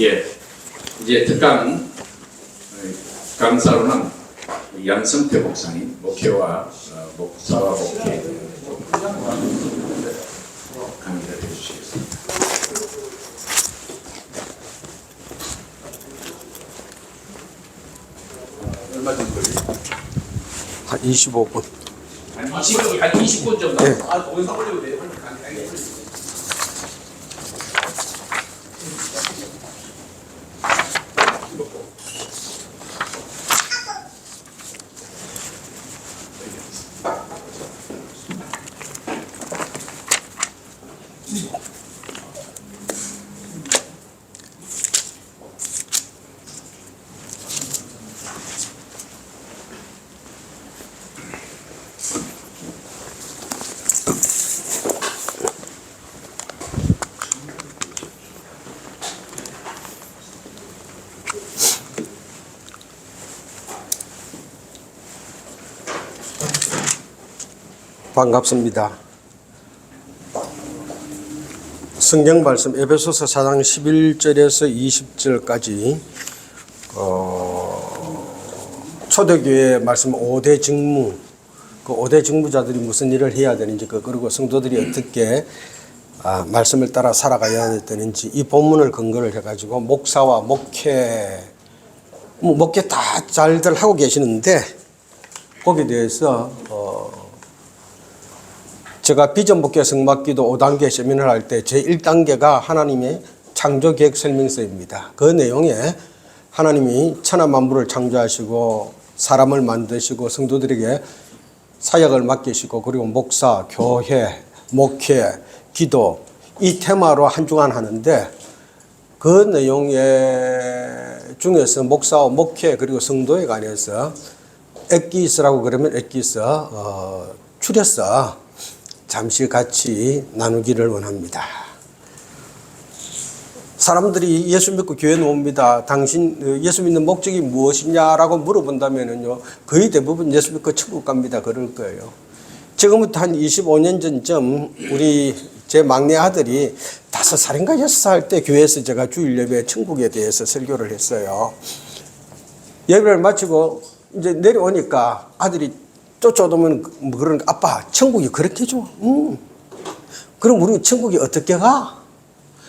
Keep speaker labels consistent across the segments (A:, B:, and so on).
A: 예, 이제 특강 강사로는 양성태 목사님, 목회와 목사와 목회에 강의를 해주시겠습니다. 얼마 정도 걸리죠?
B: 한 25분.
A: 한 20분 정도.
B: 네.
A: 동영상 올리고 돼요.
B: 반갑습니다. 성경 말씀 에베소서 4장 11절에서 20절까지 초대교회 말씀 5대 직무, 그 5대 직무자들이 무슨 일을 해야 되는지, 그리고 성도들이 어떻게 말씀을 따라 살아가야 되는지, 이 본문을 근거를 해가지고 목사와 목회 다 잘들 하고 계시는데, 거기에 대해서 제가 비전 목회 성막기도 5단계 세미나를 할 때 제1단계가 하나님의 창조계획 설명서입니다. 그 내용에 하나님이 천하만물을 창조하시고 사람을 만드시고 성도들에게 사역을 맡기시고, 그리고 목사, 교회, 목회, 기도, 이 테마로 한 주간 하는데, 그 내용 중에서 목사와 목회 그리고 성도에 관해서 엑기스라고 그러면 엑기스 추려서 잠시 같이 나누기를 원합니다. 사람들이 예수 믿고 교회 옵니다. 당신 예수 믿는 목적이 무엇이냐라고 물어본다면요, 거의 대부분 예수 믿고 천국 갑니다 그럴 거예요. 지금부터 한 25년 전쯤 제 막내 아들이 5살인가 6살 때 교회에서 제가 주일 예배 천국에 대해서 설교를 했어요. 예배를 마치고 이제 내려오니까 아들이 쫓아오면 그러니까, 아빠, 천국이 그렇게 좋아? 그럼 우리 천국이 어떻게 가?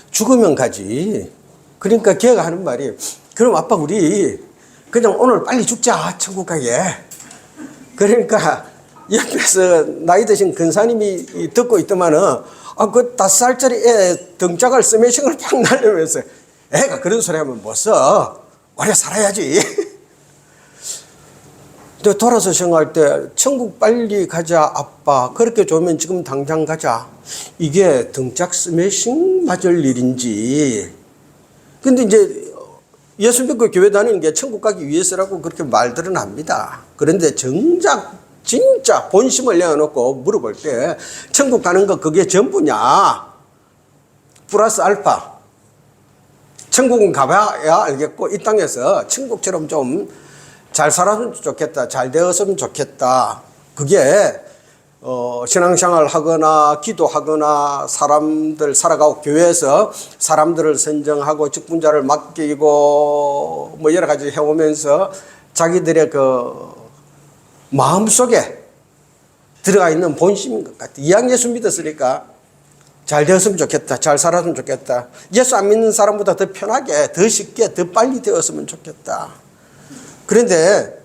B: 죽으면 가지. 그러니까 걔가 하는 말이, 그럼 아빠 우리 그냥 오늘 빨리 죽자, 천국 가게. 그러니까 옆에서 나이 드신 근사님이 듣고 있더만은, 그 5살짜리 애 등짝을 스매싱을 팍 날리면서, 애가 그런 소리 하면 못 써. 오래 살아야지. 돌아서 생각할 때, 천국 빨리 가자 아빠, 그렇게 좋으면 지금 당장 가자, 이게 등짝 스매싱 맞을 일인지. 근데 이제 예수 믿고 교회 다니는 게 천국 가기 위해서라고 그렇게 말들은 합니다. 그런데 정작 진짜 본심을 내어놓고 물어볼 때, 천국 가는 거 그게 전부냐? 플러스 알파. 천국은 가봐야 알겠고, 이 땅에서 천국처럼 좀 잘 살았으면 좋겠다, 잘 되었으면 좋겠다. 그게 신앙생활 하거나 기도하거나 사람들 살아가고 교회에서 사람들을 선정하고 직분자를 맡기고 뭐 여러 가지 해오면서 자기들의 그 마음속에 들어가 있는 본심인 것 같아. 이왕 예수 믿었으니까 잘 되었으면 좋겠다, 잘 살았으면 좋겠다, 예수 안 믿는 사람보다 더 편하게, 더 쉽게, 더 빨리 되었으면 좋겠다. 그런데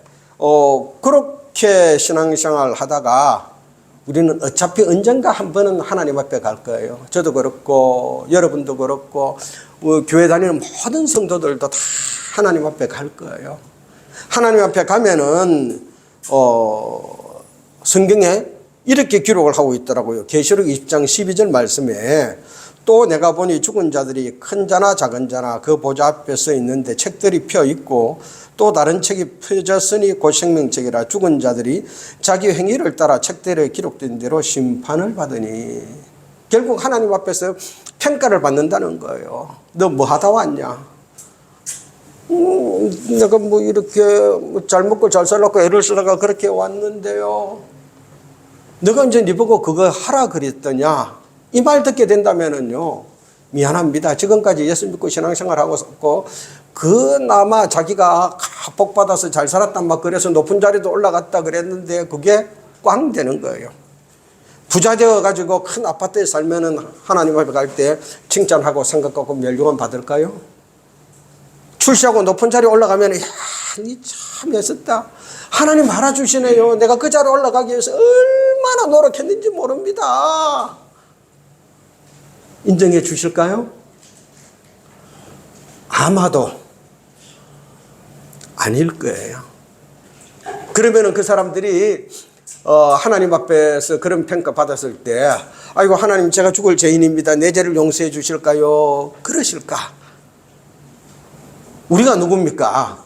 B: 그렇게 신앙생활 하다가 우리는 어차피 언젠가 한 번은 하나님 앞에 갈 거예요. 저도 그렇고 여러분도 그렇고 교회 다니는 모든 성도들도 다 하나님 앞에 갈 거예요. 하나님 앞에 가면은 성경에 이렇게 기록을 하고 있더라고요. 계시록 20장 12절 말씀에, 또 내가 보니 죽은 자들이 큰 자나 작은 자나 그 보좌 앞에 서 있는데 책들이 펴 있고, 또 다른 책이 펴졌으니 곧 생명책이라. 죽은 자들이 자기 행위를 따라 책들에 기록된 대로 심판을 받으니. 결국 하나님 앞에서 평가를 받는다는 거예요. 너 뭐 하다 왔냐? 내가 뭐 이렇게 잘 먹고 잘 살라고 애를 쓰다가 그렇게 왔는데요. 너가 이제 네 보고 그거 하라 그랬더냐? 이 말 듣게 된다면은요, 미안합니다. 지금까지 예수 믿고 신앙생활하고 있고 그나마 자기가 복 받아서 잘 살았단 막 그래서 높은 자리도 올라갔다 그랬는데 그게 꽝 되는 거예요. 부자 되어가지고 큰 아파트에 살면은 하나님 앞에 갈 때 칭찬하고 상급받고 멸류관 받을까요? 출세하고 높은 자리에 올라가면 야, 니 참 애썼다. 하나님 알아주시네요. 내가 그 자리에 올라가기 위해서 얼마나 노력했는지 모릅니다. 인정해 주실까요? 아마도 아닐 거예요. 그러면은 그 사람들이 하나님 앞에서 그런 평가 받았을 때 아이고 하나님 제가 죽을 죄인입니다. 내 죄를 용서해 주실까요? 그러실까? 우리가 누굽니까?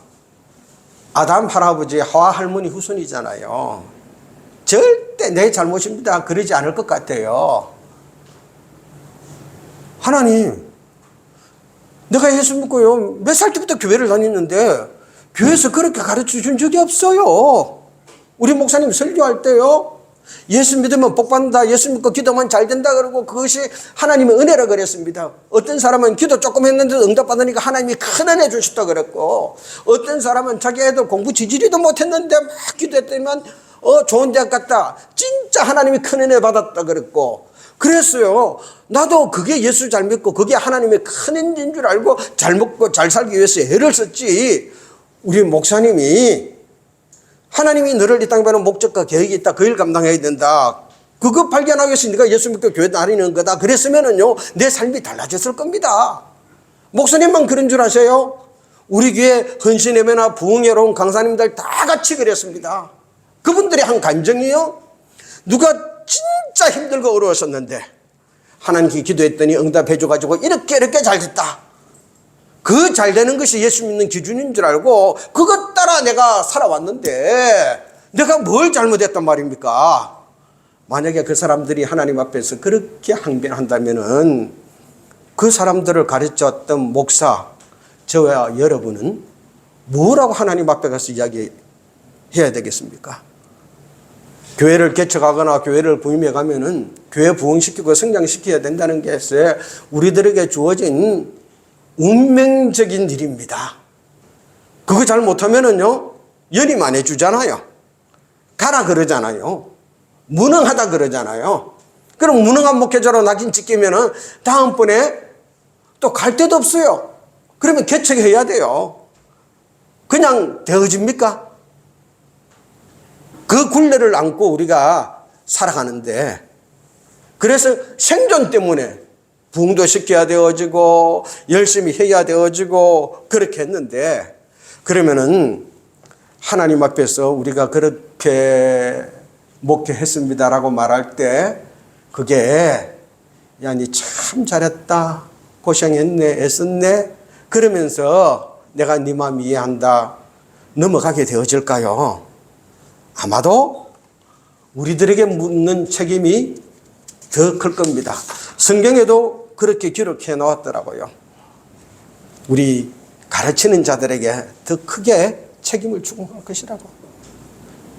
B: 아담 할아버지 하와 할머니 후손이잖아요. 절대 내 잘못입니다. 그러지 않을 것 같아요. 하나님 내가 예수 믿고요 몇 살 때부터 교회를 다녔는데 교회에서 그렇게 가르쳐 준 적이 없어요. 우리 목사님 설교할 때요 예수 믿으면 복 받는다, 예수 믿고 기도만 잘 된다 그러고 그것이 하나님의 은혜라 그랬습니다. 어떤 사람은 기도 조금 했는데 응답 받으니까 하나님이 큰 은혜 주셨다 그랬고, 어떤 사람은 자기 애들 공부 지지리도 못했는데 막 기도했더니만 좋은 대학 갔다 진짜 하나님이 큰 은혜 받았다 그랬고 그랬어요. 나도 그게 예수 잘 믿고 그게 하나님의 큰 은혜인 줄 알고 잘 먹고 잘 살기 위해서 애를 썼지. 우리 목사님이 하나님이 너를 이 땅에 보내는 목적과 계획이 있다. 그 일 감당해야 된다. 그거 발견하기 위해서 네가 예수 믿고 교회 다니는 거다. 그랬으면은요 내 삶이 달라졌을 겁니다. 목사님만 그런 줄 아세요? 우리 교회 헌신예배나 부흥회로 온 강사님들 다 같이 그랬습니다. 그분들이 한 간증이요. 누가 진짜 힘들고 어려웠었는데 하나님께 기도했더니 응답해줘가지고 이렇게 잘 됐다. 그 잘 되는 것이 예수 믿는 기준인 줄 알고 그것 따라 내가 살아왔는데 내가 뭘 잘못했단 말입니까? 만약에 그 사람들이 하나님 앞에서 그렇게 항변한다면은 그 사람들을 가르쳤던 목사 저와 여러분은 뭐라고 하나님 앞에 가서 이야기해야 되겠습니까? 교회를 개척하거나 교회를 부임해 가면은 교회 부흥시키고 성장시켜야 된다는 게 우리들에게 주어진 운명적인 일입니다. 그거 잘 못하면은요 연임 안 해주잖아요. 가라 그러잖아요. 무능하다 그러잖아요. 그럼 무능한 목회자로 낙인 찍히면은 다음번에 또 갈 데도 없어요. 그러면 개척해야 돼요. 그냥 되어집니까? 그 굴레를 안고 우리가 살아가는데 그래서 생존 때문에 부흥도 시켜야 되어지고 열심히 해야 되어지고 그렇게 했는데 그러면은 하나님 앞에서 우리가 그렇게 목회했습니다라고 말할 때 그게 야, 니 참 잘했다. 고생했네. 애썼네. 그러면서 내가 네 마음 이해한다. 넘어가게 되어질까요? 아마도 우리들에게 묻는 책임이 더 클 겁니다. 성경에도 그렇게 기록해 놓았더라고요. 우리 가르치는 자들에게 더 크게 책임을 주고 할 것이라고.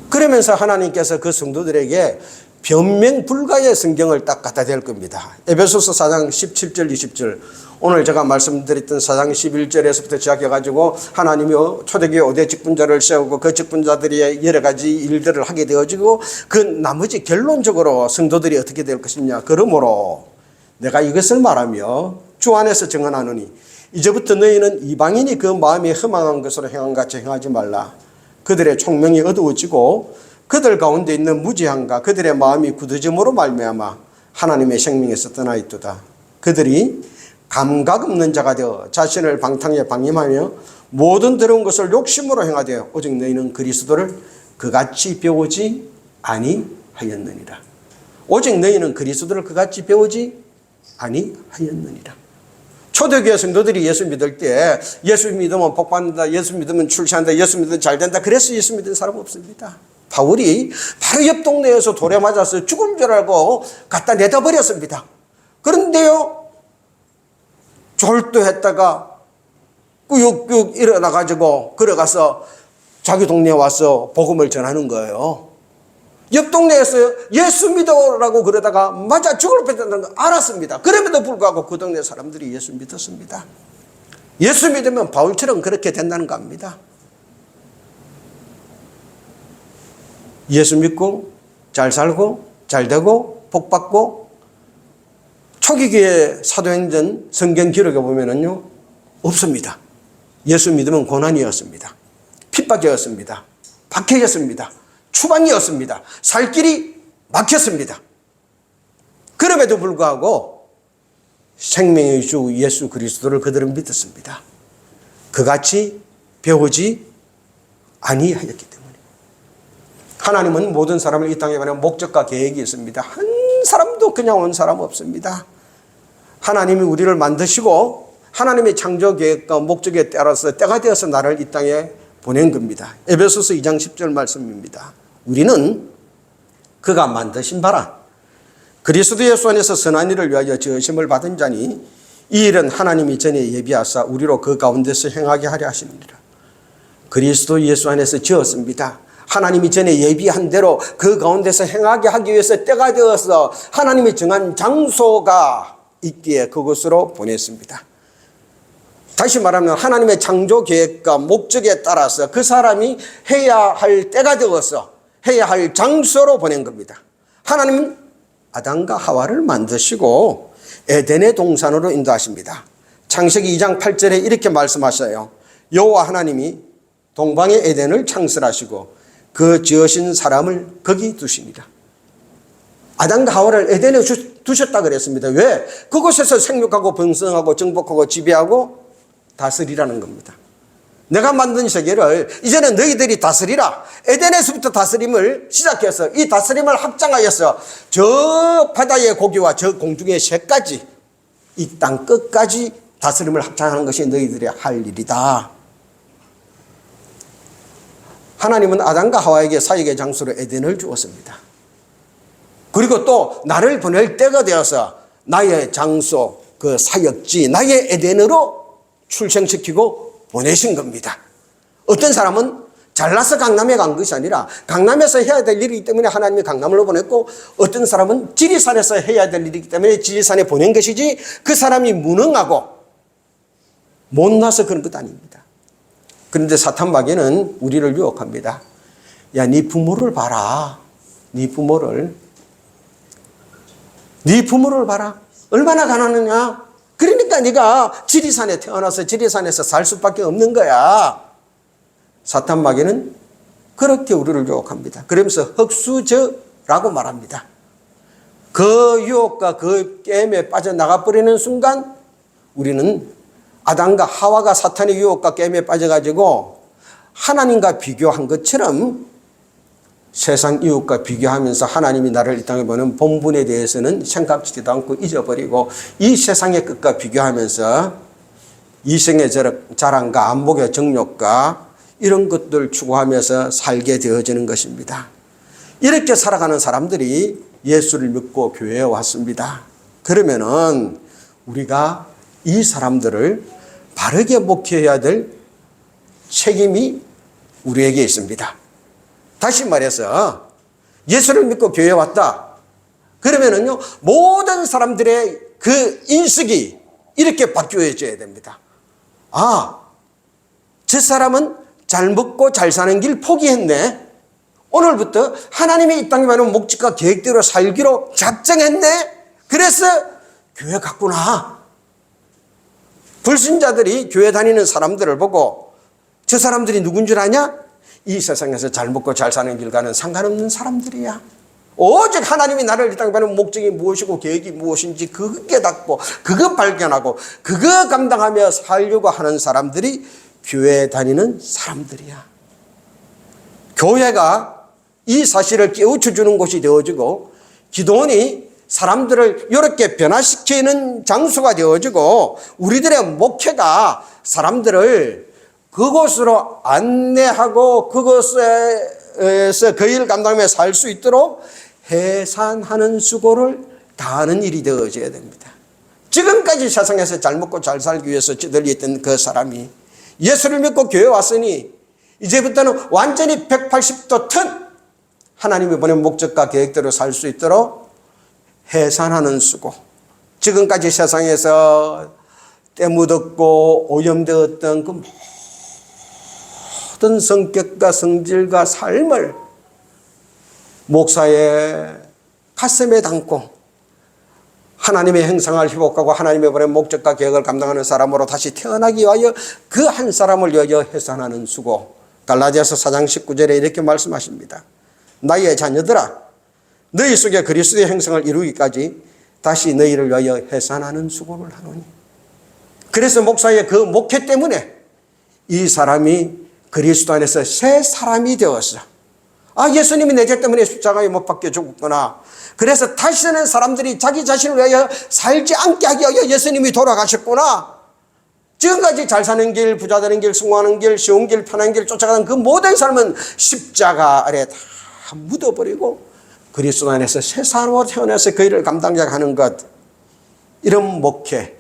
B: 그러면서 하나님께서 그 성도들에게 변명 불가의 성경을 딱 갖다 댈 겁니다. 에베소서 4장 17절 20절 오늘 제가 말씀드렸던 4장 11절에서부터 시작해가지고 하나님이 초대교회 5대 직분자를 세우고 그 직분자들이 여러 가지 일들을 하게 되어지고 그 나머지 결론적으로 성도들이 어떻게 될 것이냐. 그러므로 내가 이것을 말하며 주 안에서 증언하노니 이제부터 너희는 이방인이 그 마음이 허망한 것으로 행한 같이 행하지 말라. 그들의 총명이 어두워지고 그들 가운데 있는 무지함과 그들의 마음이 굳어짐으로 말미암아 하나님의 생명에서 떠나 있도다. 그들이 감각 없는 자가 되어 자신을 방탕에 방임하며 모든 더러운 것을 욕심으로 행하되 오직 너희는 그리스도를 그같이 배우지 아니하였느니라. 오직 너희는 그리스도를 그같이 배우지 아니하였느니라. 초대교회 성도들이 예수 믿을 때 예수 믿으면 복받는다, 예수 믿으면 출세한다, 예수 믿으면 잘된다. 그래서 예수 믿는 사람 없습니다. 바울이 바로 옆 동네에서 돌에 맞아서 죽은 줄 알고 갖다 내다 버렸습니다. 그런데요 졸도했다가 꾸육꾸육 일어나가지고 걸어가서 자기 동네에 와서 복음을 전하는 거예요. 옆 동네에서 예수 믿어라고 그러다가 맞아 죽을 뻔했다는 걸 알았습니다. 그럼에도 불구하고 그 동네 사람들이 예수 믿었습니다. 예수 믿으면 바울처럼 그렇게 된다는 겁니다. 예수 믿고 잘 살고 잘 되고 복 받고, 초기 교회 사도행전 성경 기록에 보면은요 없습니다. 예수 믿으면 고난이었습니다. 핍박이었습니다. 박해였습니다. 추방이었습니다. 살 길이 막혔습니다. 그럼에도 불구하고 생명의 주 예수 그리스도를 그들은 믿었습니다. 그같이 배우지 아니하였기 때문에. 하나님은 모든 사람을 이 땅에 보내는 목적과 계획이 있습니다. 한 사람도 그냥 온 사람 없습니다. 하나님이 우리를 만드시고 하나님의 창조 계획과 목적에 따라서 때가 되어서 나를 이 땅에 보낸 겁니다. 에베소서 2장 10절 말씀입니다. 우리는 그가 만드신 바라 그리스도 예수 안에서 선한 일을 위하여 지으심을 받은 자니 이 일은 하나님이 전에 예비하사 우리로 그 가운데서 행하게 하려 하시느니라. 그리스도 예수 안에서 지었습니다. 하나님이 전에 예비한 대로 그 가운데서 행하게 하기 위해서 때가 되어서 하나님이 정한 장소가 있기에 그곳으로 보냈습니다. 다시 말하면 하나님의 창조 계획과 목적에 따라서 그 사람이 해야 할 때가 되어서 해야 할 장소로 보낸 겁니다. 하나님은 아담과 하와를 만드시고 에덴의 동산으로 인도하십니다. 창세기 2장 8절에 이렇게 말씀하셔요. 여호와 하나님이 동방의 에덴을 창설하시고 그 지으신 사람을 거기 두십니다. 아담과 하와를 에덴에 두셨다 그랬습니다. 왜? 그곳에서 생육하고 번성하고 정복하고 지배하고 다스리라는 겁니다. 내가 만든 세계를 이제는 너희들이 다스리라. 에덴에서부터 다스림을 시작해서 이 다스림을 확장하여서 저 바다의 고기와 저 공중의 새까지 이 땅 끝까지 다스림을 확장하는 것이 너희들의 할 일이다. 하나님은 아담과 하와에게 사역의 장소로 에덴을 주었습니다. 그리고 또 나를 보낼 때가 되어서 나의 장소, 그 사역지, 나의 에덴으로 출생시키고 보내신 겁니다. 어떤 사람은 잘나서 강남에 간 것이 아니라 강남에서 해야 될 일이기 때문에 하나님이 강남으로 보냈고, 어떤 사람은 지리산에서 해야 될 일이기 때문에 지리산에 보낸 것이지 그 사람이 무능하고 못나서 그런 것 아닙니다. 그런데 사탄 마귀는 우리를 유혹합니다. 야, 네 부모를 봐라. 네 부모를 봐라. 얼마나 가난하냐. 그러니까 네가 지리산에 태어나서 지리산에서 살 수밖에 없는 거야. 사탄 마귀는 그렇게 우리를 유혹합니다. 그러면서 흑수저라고 말합니다. 그 유혹과 그 게임에 빠져나가 버리는 순간 우리는 아담과 하와가 사탄의 유혹과 게임에 빠져가지고 하나님과 비교한 것처럼 세상 이웃과 비교하면서 하나님이 나를 이 땅에 보는 본분에 대해서는 생각지도 않고 잊어버리고 이 세상의 끝과 비교하면서 이생의 자랑과 안목의 정욕과 이런 것들 추구하면서 살게 되어지는 것입니다. 이렇게 살아가는 사람들이 예수를 믿고 교회에 왔습니다. 그러면은 우리가 이 사람들을 바르게 목회해야 될 책임이 우리에게 있습니다. 다시 말해서 예수를 믿고 교회에 왔다. 그러면은요, 모든 사람들의 그 인식이 이렇게 바뀌어져야 됩니다. 아, 저 사람은 잘 먹고 잘 사는 길 포기했네. 오늘부터 하나님의 이 땅에 많은 목적과 계획대로 살기로 작정했네. 그래서 교회 갔구나. 불신자들이 교회 다니는 사람들을 보고 저 사람들이 누군 줄 아냐? 이 세상에서 잘 먹고 잘 사는 길과는 상관없는 사람들이야. 오직 하나님이 나를 이 땅에 보내는 목적이 무엇이고 계획이 무엇인지 그거 깨닫고 그거 발견하고 그거 감당하며 살려고 하는 사람들이 교회에 다니는 사람들이야. 교회가 이 사실을 깨우쳐주는 곳이 되어지고 기도원이 사람들을 이렇게 변화시키는 장소가 되어지고 우리들의 목회가 사람들을 그곳으로 안내하고 그곳에서 그 일을 감당하며 살 수 있도록 해산하는 수고를 다하는 일이 되어져야 됩니다. 지금까지 세상에서 잘 먹고 잘 살기 위해서 찌들렸던 그 사람이 예수를 믿고 교회에 왔으니 이제부터는 완전히 180도 턴 하나님이 보낸 목적과 계획대로 살 수 있도록 해산하는 수고. 지금까지 세상에서 때묻었고 오염되었던 그 모든 성격과 성질과 삶을 목사의 가슴에 담고 하나님의 행상을 회복하고 하나님의 보낸 목적과 계획을 감당하는 사람으로 다시 태어나기 위하여 그 한 사람을 위하여 해산하는 수고. 갈라디아서 4장 19절에 이렇게 말씀하십니다. 나의 자녀들아, 너희 속에 그리스도의 행성을 이루기까지 다시 너희를 위하여 해산하는 수고를 하노니. 그래서 목사의 그 목회 때문에 이 사람이 그리스도 안에서 새 사람이 되었어. 예수님이 내 죄 때문에 십자가에 못 박혀 죽었구나. 그래서 다시는 사람들이 자기 자신을 위하여 살지 않게 하기 위하여 예수님이 돌아가셨구나. 지금까지 잘 사는 길, 부자 되는 길, 성공하는 길, 쉬운 길, 편한 길 쫓아가는 그 모든 삶은 십자가 아래 다 묻어버리고 그리스도 안에서 새 사람으로 태어나서 그 일을 감당하는 것. 이런 목회,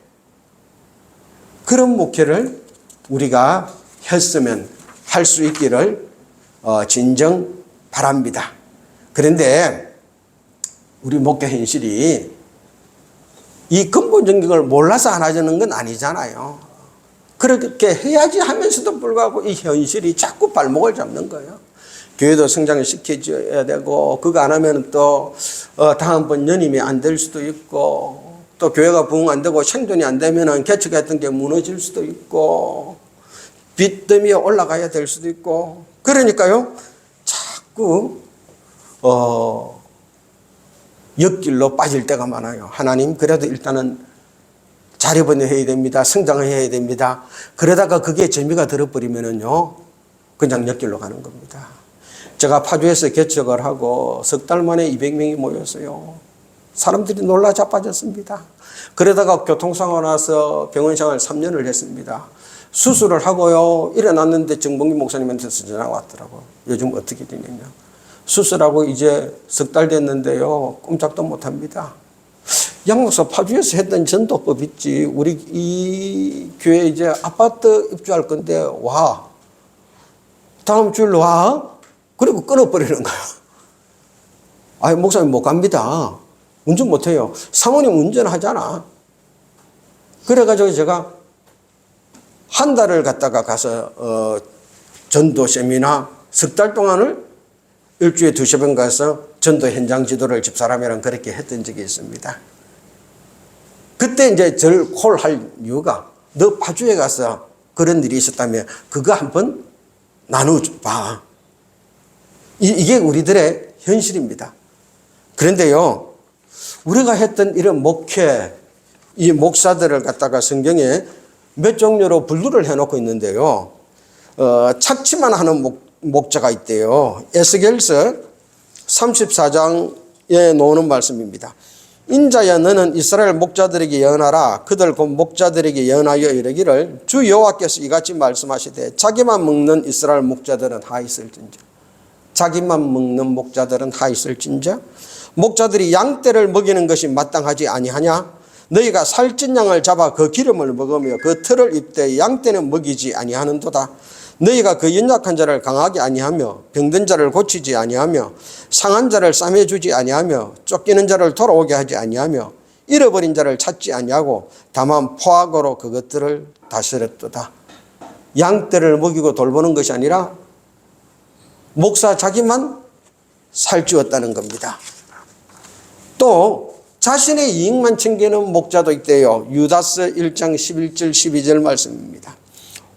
B: 그런 목회를 우리가 했으면 할 수 있기를 진정 바랍니다. 그런데 우리 목회 현실이 이 근본적인 걸 몰라서 안 하자는 건 아니잖아요. 그렇게 해야지 하면서도 불구하고 이 현실이 자꾸 발목을 잡는 거예요. 교회도 성장을 시켜줘야 되고 그거 안 하면 또 다음번 연임이 안 될 수도 있고 또 교회가 부흥 안 되고 생존이 안 되면 개척했던 게 무너질 수도 있고 빚더미에 올라가야 될 수도 있고 그러니까요 자꾸 옆길로 빠질 때가 많아요. 하나님 그래도 일단은 자리번해야 됩니다. 성장해야 됩니다. 그러다가 그게 재미가 들어버리면은요 그냥 옆길로 가는 겁니다. 제가 파주에서 개척을 하고 석 달 만에 200명이 모였어요. 사람들이 놀라 자빠졌습니다. 그러다가 교통사고 나서 병원 생활 3년을 했습니다. 수술을 하고요 일어났는데 정봉기 목사님한테서 전화가 왔더라고요. 요즘 어떻게 되느냐. 수술하고 이제 석 달 됐는데요 꼼짝도 못합니다. 양목사 파주에서 했던 전도법 있지. 우리 이 교회 이제 아파트 입주할 건데 와. 다음 주일로 와. 그리고 끊어버리는 거야. 목사님 못 갑니다. 운전 못해요. 사모님 운전하잖아. 그래가지고 제가 한 달을 갔다가 가서 전도 세미나 석 달 동안을 일주일에 2-3번 가서 전도 현장 지도를 집사람이랑 그렇게 했던 적이 있습니다. 그때 이제 저를 콜할 이유가 너 파주에 가서 그런 일이 있었다면 그거 한번 나눠봐. 이게 우리들의 현실입니다. 그런데요, 우리가 했던 이런 목회, 이 목사들을 갖다가 성경에 몇 종류로 분류를 해놓고 있는데요. 착취만 하는 목자가 있대요. 에스겔서 34장에 나오는 말씀입니다. 인자야 너는 이스라엘 목자들에게 예언하라. 그들 곧 목자들에게 예언하여 이르기를 주 여호와께서 이같이 말씀하시되 자기만 먹는 이스라엘 목자들은 하 있을진저. 자기만 먹는 목자들은 하 있을진저. 목자들이 양떼를 먹이는 것이 마땅하지 아니하냐. 너희가 살찐 양을 잡아 그 기름을 먹으며 그 털을 입되 양떼는 먹이지 아니하는도다. 너희가 그 연약한 자를 강하게 아니하며 병든 자를 고치지 아니하며 상한 자를 싸매주지 아니하며 쫓기는 자를 돌아오게 하지 아니하며 잃어버린 자를 찾지 아니하고 다만 포악으로 그것들을 다스렸도다. 양떼를 먹이고 돌보는 것이 아니라 목사 자기만 살찌웠다는 겁니다. 또 자신의 이익만 챙기는 목자도 있대요. 유다서 1장 11절 12절 말씀입니다.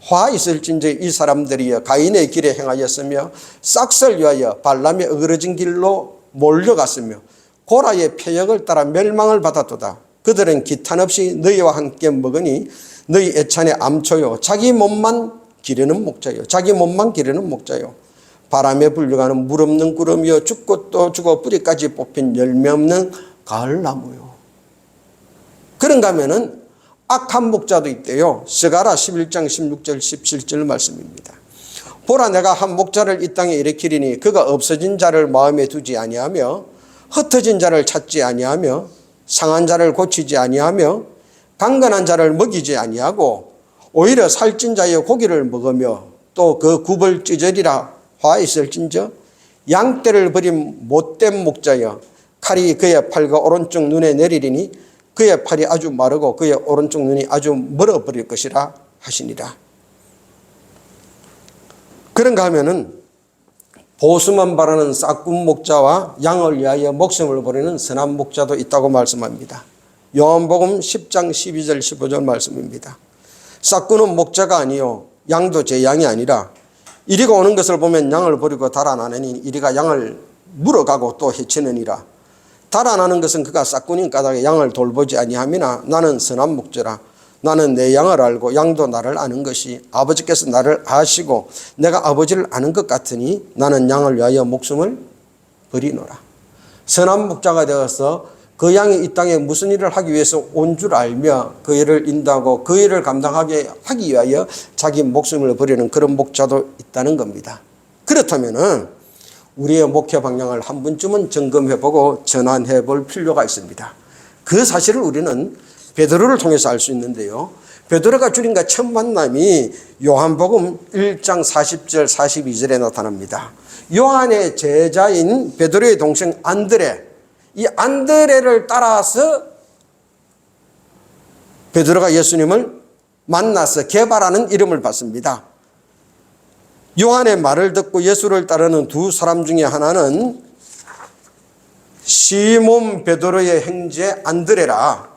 B: 화 있을진저 이 사람들이여 가인의 길에 행하였으며 싹설 위하여 발람의 어그러진 길로 몰려갔으며 고라의 패역을 따라 멸망을 받았도다. 그들은 기탄 없이 너희와 함께 먹으니 너희 애찬의 암초요 자기 몸만 기르는 목자요 자기 몸만 기르는 목자요 바람에 불려가는 물 없는 구름이요 죽고 또 죽어 뿌리까지 뽑힌 열매 없는 가을나무요. 그런가 하면은 악한 목자도 있대요. 스가랴 11장 16절 17절 말씀입니다. 보라 내가 한 목자를 이 땅에 일으키리니 그가 없어진 자를 마음에 두지 아니하며 흩어진 자를 찾지 아니하며 상한 자를 고치지 아니하며 강건한 자를 먹이지 아니하고 오히려 살찐 자의 고기를 먹으며 또 그 굽을 찢으리라. 화 있을진저 양떼를 버린 못된 목자여 칼이 그의 팔과 오른쪽 눈에 내리리니 그의 팔이 아주 마르고 그의 오른쪽 눈이 아주 멀어버릴 것이라 하시니라. 그런가 하면은 보수만 바라는 싹군 목자와 양을 위하여 목숨을 버리는 선한 목자도 있다고 말씀합니다. 요한복음 10장 12절 15절 말씀입니다. 싹군은 목자가 아니요 양도 제 양이 아니라 이리가 오는 것을 보면 양을 버리고 달아나느니 이리가 양을 물어가고 또 해치느니라. 달아나는 것은 그가 싹군인 까닭에 양을 돌보지 아니함이나 나는 선한 목자라. 나는 내 양을 알고 양도 나를 아는 것이 아버지께서 나를 아시고 내가 아버지를 아는 것 같으니 나는 양을 위하여 목숨을 버리노라. 선한 목자가 되어서 그 양이 이 땅에 무슨 일을 하기 위해서 온 줄 알며 그 일을 인도하고 그 일을 감당하게 하기 위하여 자기 목숨을 버리는 그런 목자도 있다는 겁니다. 그렇다면은 우리의 목회 방향을 한 번쯤은 점검해보고 전환해볼 필요가 있습니다. 그 사실을 우리는 베드로를 통해서 알 수 있는데요. 베드로가 주님과 첫 만남이 요한복음 1장 40절 42절에 나타납니다. 요한의 제자인 베드로의 동생 안드레, 이 안드레를 따라서 베드로가 예수님을 만나서 게바라는 이름을 받습니다. 요한의 말을 듣고 예수를 따르는 두 사람 중에 하나는 시몬 베드로의 형제 안드레라.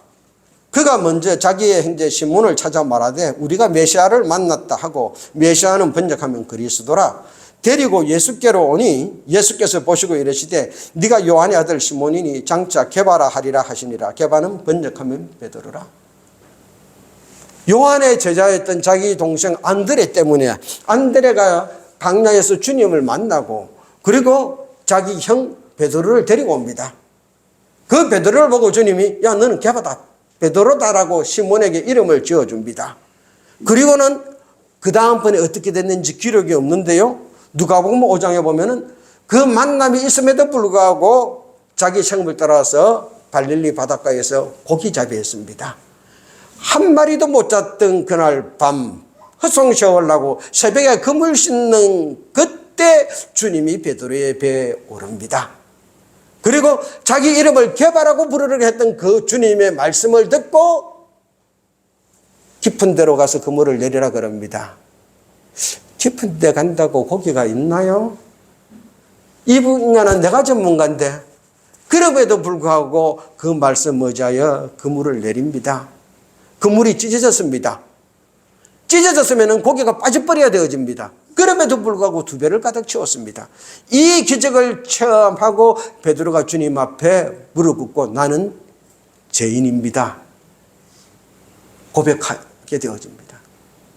B: 그가 먼저 자기의 형제 시몬을 찾아 말하되 우리가 메시아를 만났다 하고 메시아는 번역하면 그리스도라. 데리고 예수께로 오니 예수께서 보시고 이르시되 네가 요한의 아들 시몬이니 장차 게바라 하리라 하시니라. 게바는 번역하면 베드로라. 요한의 제자였던 자기 동생 안드레 때문에 안드레가 강야에서 주님을 만나고 그리고 자기 형 베드로를 데리고 옵니다. 그 베드로를 보고 주님이 야 너는 게바다 베드로다라고 시몬에게 이름을 지어줍니다. 그리고는 그 다음번에 어떻게 됐는지 기록이 없는데요. 누가복음 5장에 보면은 그 만남이 있음에도 불구하고 자기 생을 따라서 갈릴리 바닷가에서 고기잡이 했습니다. 한 마리도 못 잡던 그날 밤 헛송셔하려고 새벽에 그물 씻는 그때 주님이 베드로의 배에 오릅니다. 그리고 자기 이름을 게바라고 부르려고 했던 그 주님의 말씀을 듣고 깊은 데로 가서 그물을 내리라 그럽니다. 깊은 데 간다고 고기가 있나요? 이 분야는 내가 전문가인데 그럼에도 불구하고 그 말씀 의지하여 그물을 내립니다. 그물이 찢어졌습니다. 찢어졌으면 고기가 빠져버려야 되어집니다. 그럼에도 불구하고 두 배를 가득 채웠습니다. 이 기적을 체험하고 베드로가 주님 앞에 무릎 꿇고 나는 죄인입니다. 고백하게 되어집니다.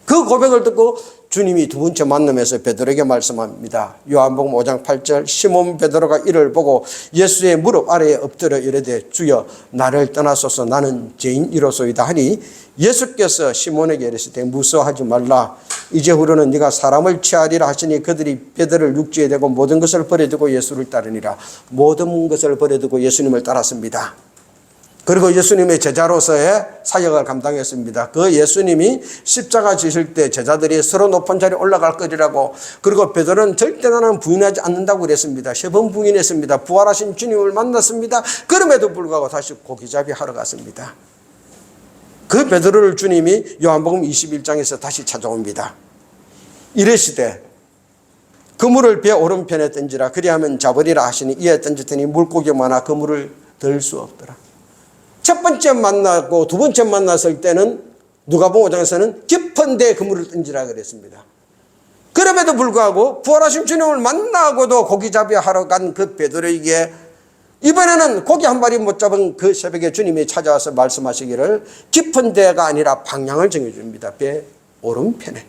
B: 그 고백을 듣고 주님이 두 번째 만남에서 베드로에게 말씀합니다. 요한복음 5장 8절 시몬 베드로가 이를 보고 예수의 무릎 아래에 엎드려 이르되 주여 나를 떠나소서 나는 죄인이로소이다 하니 예수께서 시몬에게 이르시되 무서워하지 말라. 이제후로는 네가 사람을 취하리라 하시니 그들이 베드로를 육지에 대고 모든 것을 버려두고 예수를 따르니라. 모든 것을 버려두고 예수님을 따랐습니다. 그리고 예수님의 제자로서의 사역을 감당했습니다. 그 예수님이 십자가 지실 때 제자들이 서로 높은 자리에 올라갈 것이라고, 그리고 베드로는 절대 나는 부인하지 않는다고 그랬습니다. 3번 부인했습니다. 부활하신 주님을 만났습니다. 그럼에도 불구하고 다시 고기잡이 하러 갔습니다. 그 베드로를 주님이 요한복음 21장에서 다시 찾아옵니다. 이르시되 그물을 배 오른편에 던지라. 그리하면 잡으리라 하시니 이에 던졌더니 물고기 많아 그물을 들 수 없더라. 첫 번째 만나고 두 번째 만났을 때는 누가복음 5장에서는 깊은 데 그물을 던지라 그랬습니다. 그럼에도 불구하고 부활하신 주님을 만나고도 고기잡이 하러 간 그 베드로에게 이번에는 고기 한 마리 못 잡은 그 새벽에 주님이 찾아와서 말씀하시기를 깊은 데가 아니라 방향을 정해줍니다. 배 오른편에.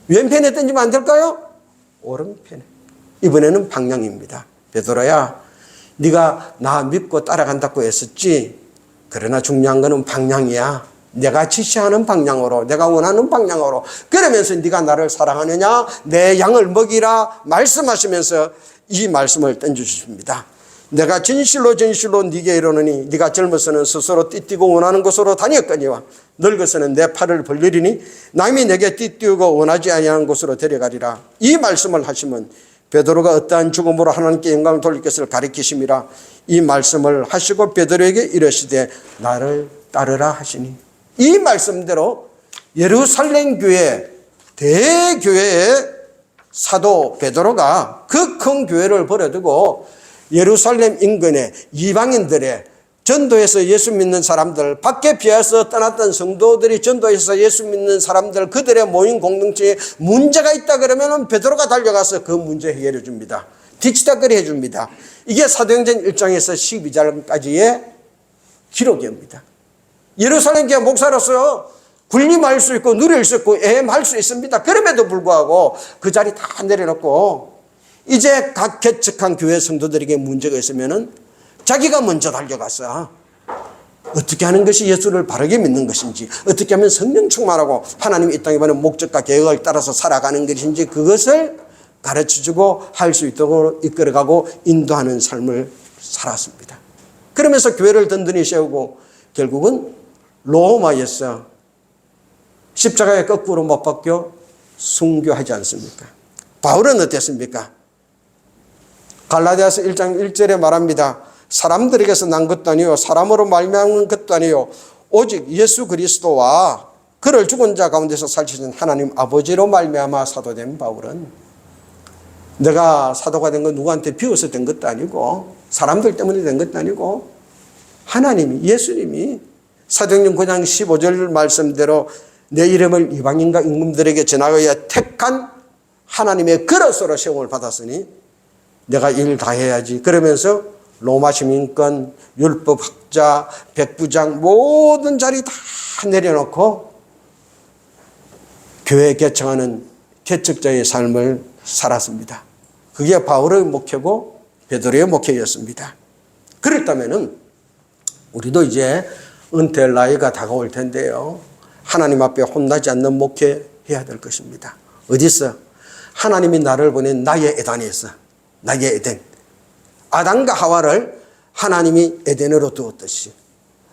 B: 왼편에 던지면 안 될까요? 오른편에. 이번에는 방향입니다. 베드로야, 네가 나 믿고 따라간다고 했었지. 그러나 중요한 거는 방향이야. 내가 지시하는 방향으로, 내가 원하는 방향으로. 그러면서 네가 나를 사랑하느냐? 내 양을 먹이라 말씀하시면서 이 말씀을 던져주십니다. 내가 진실로 진실로 네게 이르노니 네가 젊어서는 스스로 띠뛰고 원하는 곳으로 다녔거니와 늙어서는 내 팔을 벌리리니 남이 내게 띠뛰고 원하지 아니하는 곳으로 데려가리라. 이 말씀을 하시면 베드로가 어떠한 죽음으로 하나님께 영광을 돌릴 것을 가리키심이라. 이 말씀을 하시고 베드로에게 이르시되 나를 따르라 하시니. 이 말씀대로 예루살렘 교회, 대교회의 사도 베드로가 그 큰 교회를 버려두고 예루살렘 인근의 이방인들의 전도해서 예수 믿는 사람들, 밖에 비해서 떠났던 성도들이 전도해서 예수 믿는 사람들, 그들의 모임 공동체에 문제가 있다 그러면 베드로가 달려가서 그 문제 해결해 줍니다. 뒤치다거리 해줍니다. 이게 사도행전 1장에서 12장까지의 기록입니다. 예루살렘 교회 목사로서 군림할 수 있고 누릴 수 있고 애엠할 수 있습니다. 그럼에도 불구하고 그 자리 다 내려놓고 이제 각 개척한 교회 성도들에게 문제가 있으면은 자기가 먼저 달려가서 어떻게 하는 것이 예수를 바르게 믿는 것인지, 어떻게 하면 성령 충만하고 하나님이 이 땅에 보낸 목적과 계획을 따라서 살아가는 것인지 그것을 가르쳐주고 할 수 있도록 이끌어가고 인도하는 삶을 살았습니다. 그러면서 교회를 든든히 세우고 결국은 로마에서 십자가에 거꾸로 못 박혀 순교하지 않습니까? 바울은 어땠습니까? 갈라디아서 1장 1절에 말합니다. 사람들에게서 난 것도 아니요 사람으로 말미암은 것도 아니요 오직 예수 그리스도와 그를 죽은 자 가운데서 살리신 하나님 아버지로 말미암아 사도된 바울은, 내가 사도가 된 건 누구한테 비워서 된 것도 아니고 사람들 때문에 된 것도 아니고 하나님이, 예수님이 사도행전 9장 15절 말씀대로 내 이름을 이방인과 임금들에게 전하여 택한 하나님의 그릇으로 세움을 받았으니 내가 일 다 해야지. 그러면서 로마 시민권, 율법학자, 백부장 모든 자리 다 내려놓고 교회 개척하는 개척자의 삶을 살았습니다. 그게 바울의 목회고 베드로의 목회였습니다. 그렇다면은 우리도 이제 은퇴할 나이가 다가올 텐데요. 하나님 앞에 혼나지 않는 목회해야 될 것입니다. 어디서? 하나님이 나를 보낸 나의 에덴에서, 나의 에덴. 아담과 하와를 하나님이 에덴으로 두었듯이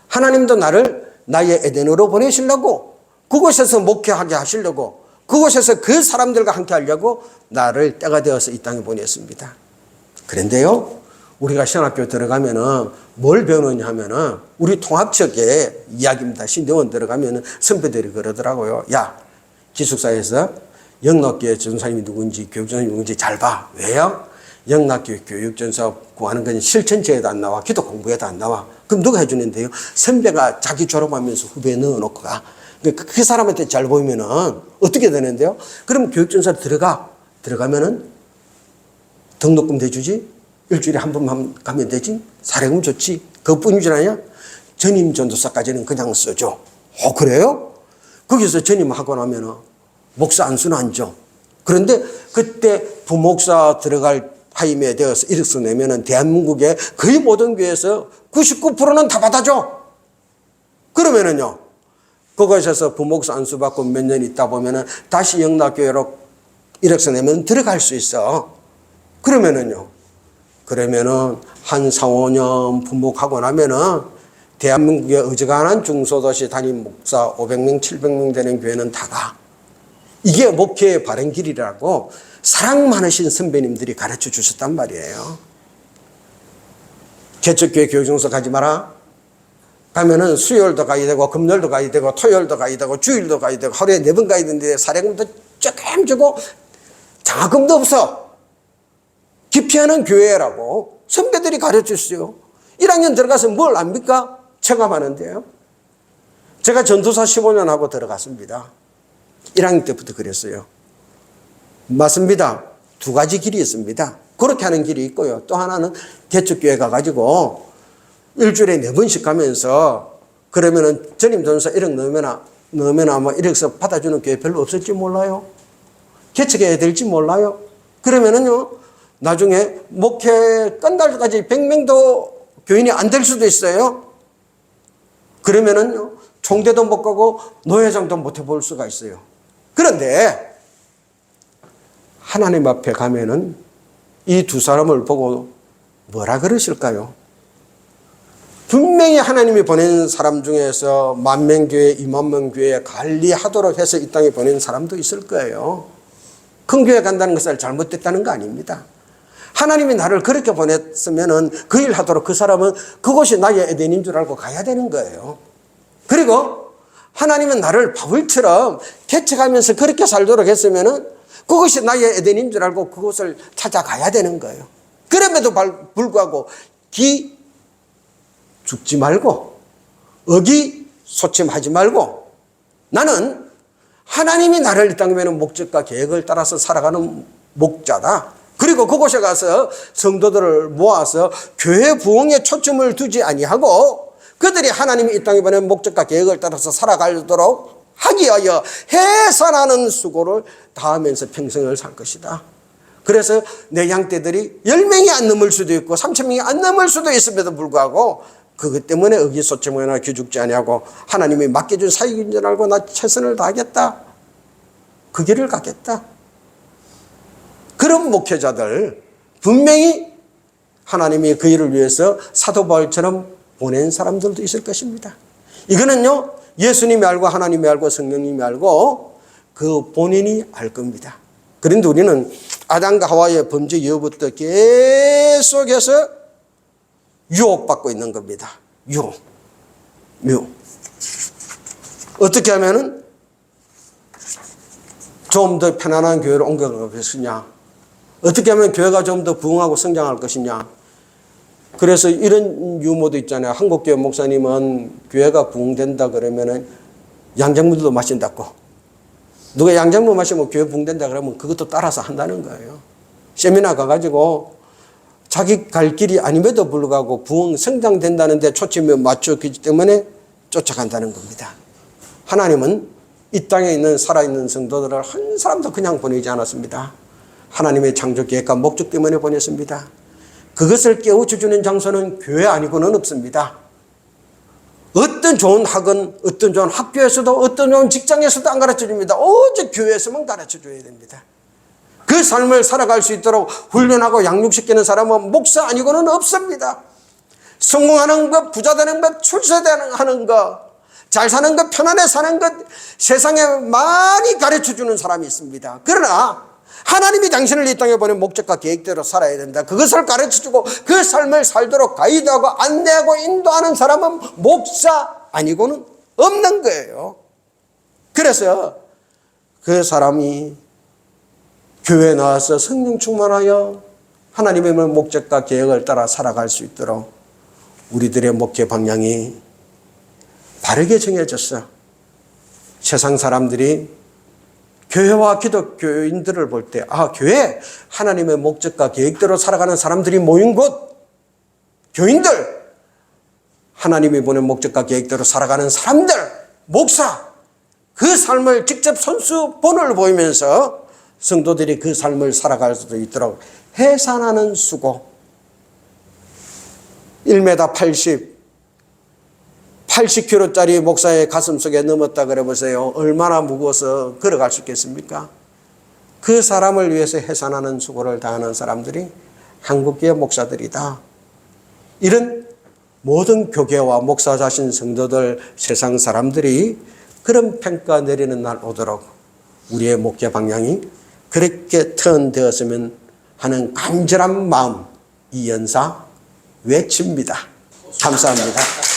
B: 하나님도 나를 나의 에덴으로 보내시려고, 그곳에서 목회하게 하시려고, 그곳에서 그 사람들과 함께 하려고 나를 때가 되어서 이 땅에 보냈습니다. 그런데요, 우리가 신학교 들어가면은 뭘 배우느냐 하면은 우리 통합적의 이야기입니다. 신대원 들어가면은 선배들이 그러더라고요. 야, 기숙사에서 영락교회 전사님이 누군지 교육전사님이 누군지 잘 봐. 왜요? 영락교회 교육전사 구하는 건 실천제에도 안 나와, 기도 공부에도 안 나와. 그럼 누가 해주는데요? 선배가 자기 졸업하면서 후배에 넣어놓고 가. 그 사람한테 잘 보이면은 어떻게 되는데요? 그럼 교육전사 들어가면은 등록금 대주지? 일주일에 한 번만 가면 되지? 사례금 좋지? 그것뿐인 줄 아냐? 전임 전도사까지는 그냥 써줘. 그래요? 거기서 전임하고 나면은 목사 안수는 안 줘. 그런데 그때 부목사 들어갈 타임에 되어서 이력서 내면은 대한민국의 거의 모든 교회에서 99%는 다 받아줘. 그러면은요, 그곳에서 부목사 안수 받고 몇 년 있다 보면은 다시 영락교회로 이력서 내면 들어갈 수 있어. 그러면은 한 4, 5년 부목하고 나면은 대한민국의 어지간한 중소도시 담임 목사 500명, 700명 되는 교회는 다 가. 이게 목회의 바른 길이라고 사랑 많으신 선배님들이 가르쳐 주셨단 말이에요. 개척교회 교육정서 가지 마라. 가면은 수요일도 가야 되고, 금요일도 가야 되고, 토요일도 가야 되고, 주일도 가야 되고, 하루에 4번 가야 되는데 사례금도 조금 주고 장학금도 없어. 기피하는 교회라고 선배들이 가르쳐 주세요. 1학년 들어가서 뭘 압니까? 체감하는데요. 제가 전도사 15년 하고 들어갔습니다. 1학년 때부터 그랬어요. 맞습니다. 2가지 길이 있습니다. 그렇게 하는 길이 있고요. 또 하나는 개척교회 가가지고 일주일에 4번씩 가면서 그러면은 전임 전도사 1억 넣으면 아마 1억서 받아주는 교회 별로 없을지 몰라요. 개척해야 될지 몰라요. 그러면은요, 나중에 목회 끝날 때까지 100명도 교인이 안 될 수도 있어요. 그러면은요, 총대도 못 가고 노회장도 못 해볼 수가 있어요. 그런데 하나님 앞에 가면은 이 2 사람을 보고 뭐라 그러실까요? 분명히 하나님이 보낸 사람 중에서 10,000명교회, 20,000명교회 관리하도록 해서 이 땅에 보낸 사람도 있을 거예요. 큰 교회 간다는 것을 잘못됐다는 거 아닙니다. 하나님이 나를 그렇게 보냈으면은 그 일 하도록 그 사람은 그곳이 나의 에덴인 줄 알고 가야 되는 거예요. 그리고 하나님은 나를 바울처럼 개척하면서 그렇게 살도록 했으면은 그것이 나의 에덴인 줄 알고 그곳을 찾아가야 되는 거예요. 그럼에도 불구하고 기 죽지 말고 어기 소침하지 말고 나는 하나님이 나를 이 땅에 보내는 목적과 계획을 따라서 살아가는 목자다. 그리고 그곳에 가서 성도들을 모아서 교회 부흥에 초점을 두지 아니하고 그들이 하나님이 이 땅에 보낸 목적과 계획을 따라서 살아가도록 하기 위하여 해산하는 수고를 다하면서 평생을 살 것이다. 그래서 내 양떼들이 10명이 안 넘을 수도 있고 3,000명이 안 넘을 수도 있음에도 불구하고 그것 때문에 의기소침하거나 기죽지 아니하고 하나님이 맡겨준 사역인 줄 알고 나 최선을 다하겠다. 그 길을 가겠다. 그런 목회자들 분명히 하나님이 그 일을 위해서 사도 바울처럼 보낸 사람들도 있을 것입니다. 이거는요 예수님이 알고 하나님이 알고 성령님이 알고 그 본인이 알 겁니다. 그런데 우리는 아담과 하와의 범죄 이후부터 계속해서 유혹받고 있는 겁니다. 유혹. 어떻게 하면은 좀 더 편안한 교회로 옮겨갈 것이냐? 어떻게 하면 교회가 좀 더 부흥하고 성장할 것이냐? 그래서 이런 유머도 있잖아요. 한국교회 목사님은 교회가 부흥된다 그러면은 양장물도 마신다고. 누가 양장물 마시면 교회 부흥된다 그러면 그것도 따라서 한다는 거예요. 세미나 가가지고 자기 갈 길이 아님에도 불구하고 부흥 성장된다는데 초점을 맞췄기 때문에 쫓아간다는 겁니다. 하나님은 이 땅에 있는 살아있는 성도들을 한 사람도 그냥 보내지 않았습니다. 하나님의 창조 계획과 목적 때문에 보냈습니다. 그것을 깨우쳐주는 장소는 교회 아니고는 없습니다. 어떤 좋은 학원, 어떤 좋은 학교에서도 어떤 좋은 직장에서도 안 가르쳐줍니다. 오직 교회에서만 가르쳐줘야 됩니다. 그 삶을 살아갈 수 있도록 훈련하고 양육시키는 사람은 목사 아니고는 없습니다. 성공하는 것, 부자 되는 것, 출세하는 것, 잘 사는 것, 편안해 사는 것, 세상에 많이 가르쳐주는 사람이 있습니다. 그러나 하나님이 당신을 이 땅에 보낸 목적과 계획대로 살아야 된다. 그것을 가르쳐주고 그 삶을 살도록 가이드하고 안내하고 인도하는 사람은 목사 아니고는 없는 거예요. 그래서 그 사람이 교회에 나와서 성령 충만하여 하나님의 목적과 계획을 따라 살아갈 수 있도록 우리들의 목회 방향이 바르게 정해졌어. 세상 사람들이 교회와 기독교인들을 볼 때, 교회, 하나님의 목적과 계획대로 살아가는 사람들이 모인 곳, 교인들, 하나님이 보낸 목적과 계획대로 살아가는 사람들, 목사, 그 삶을 직접 손수 본을 보이면서 성도들이 그 삶을 살아갈 수도 있도록 해산하는 수고. 1m 80kg짜리 목사의 가슴 속에 넘었다 그래 보세요. 얼마나 무거워서 걸어갈 수 있겠습니까? 그 사람을 위해서 해산하는 수고를 다하는 사람들이 한국교회 목사들이다. 이런 모든 교계와 목사 자신 성도들 세상 사람들이 그런 평가 내리는 날 오도록 우리의 목회 방향이 그렇게 턴되었으면 하는 간절한 마음 이 연사 외칩니다. 감사합니다.